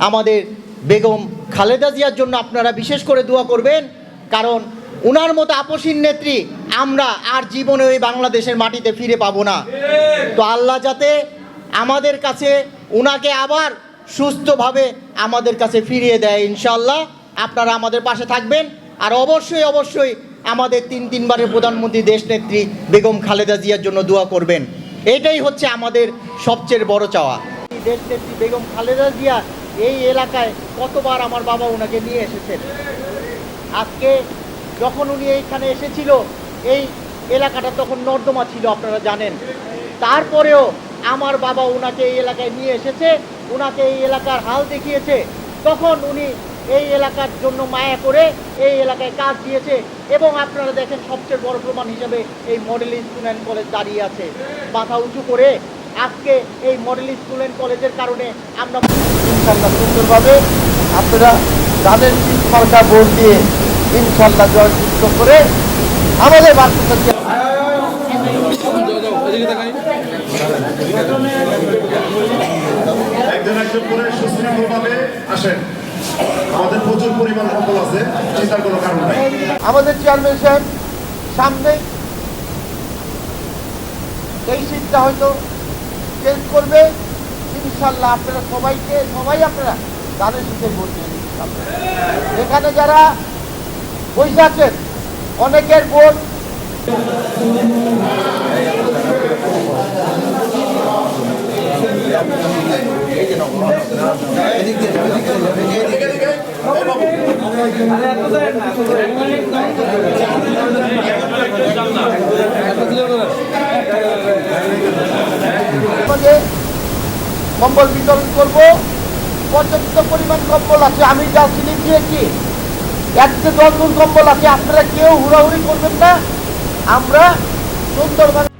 আমাদের বেগম খালেদা জিয়ার জন্য আপনারা বিশেষ করে দোয়া করবেন, কারণ ওনার মতো আপসীন নেত্রী আমরা আর জীবনে ওই বাংলাদেশের মাটিতে ফিরে পাবো না। তো আল্লাহ যাতে আমাদের কাছে ওনাকে আবার সুস্থভাবে আমাদের কাছে ফিরিয়ে দেয় ইনশাআল্লাহ। আপনারা আমাদের পাশে থাকবেন, আর অবশ্যই অবশ্যই আমাদের তিনবারের প্রধানমন্ত্রী দেশনেত্রী বেগম খালেদা জিয়ার জন্য দোয়া করবেন। এটাই হচ্ছে আমাদের সবচেয়ে বড় চাওয়া। দেশনেত্রী বেগম খালেদা জিয়া এই এলাকায় কতবার আমার বাবা ওনাকে নিয়ে এসেছেন। আজকে যখন উনি এইখানে এসেছিল এই এলাকাটা তখন নর্দমা ছিল, আপনারা জানেন। তারপরেও আমার বাবা ওনাকে এই এলাকায় নিয়ে এসেছে, ওনাকে এই এলাকার হাল দেখিয়েছে। তখন উনি এই এলাকার জন্য মায়া করে এই এলাকায় কাজ দিয়েছে। এবং আপনারা দেখেন সবচেয়ে বড় প্রমাণ হিসেবে এই মডেল স্কুল অ্যান্ড কলেজ দাঁড়িয়ে আছে মাথা উঁচু করে। আজকে এই মডেল স্কুল অ্যান্ড কলেজের কারণে আমরা ইনশাল্লাহ সুন্দরভাবে আপনারা তাদের সরকার ভোট দিয়ে ইনশাল্লাহ জয়যুক্ত করে আমাদের বার্তা একজন করে সুশৃঙ্খলভাবে আসেন। আমাদের প্রচুর পরিমাণ কম্বল আছে, চিন্তার কোনো কারণ নাই। আমাদের চেয়ারম্যান সাহেব সামনে এই সিটটা হয়তো চেঞ্জ করবে ইনশাল্লাহ। আপনারা সবাই আপনারা তাদের সিটে ভোট দিয়ে দিন। এখানে যারা বসে আছেন অনেকের ভোট কম্বল বিতরণ করবো। পর্যাপ্ত পরিমাণ কম্বল আছে, আমি যা স্লিপ দিয়েছি 1 থেকে 10 গুণ কম্বল আছে। আপনারা কেউ হুড়াহুড়ি করবেন না, আমরা সুন্দরভাবে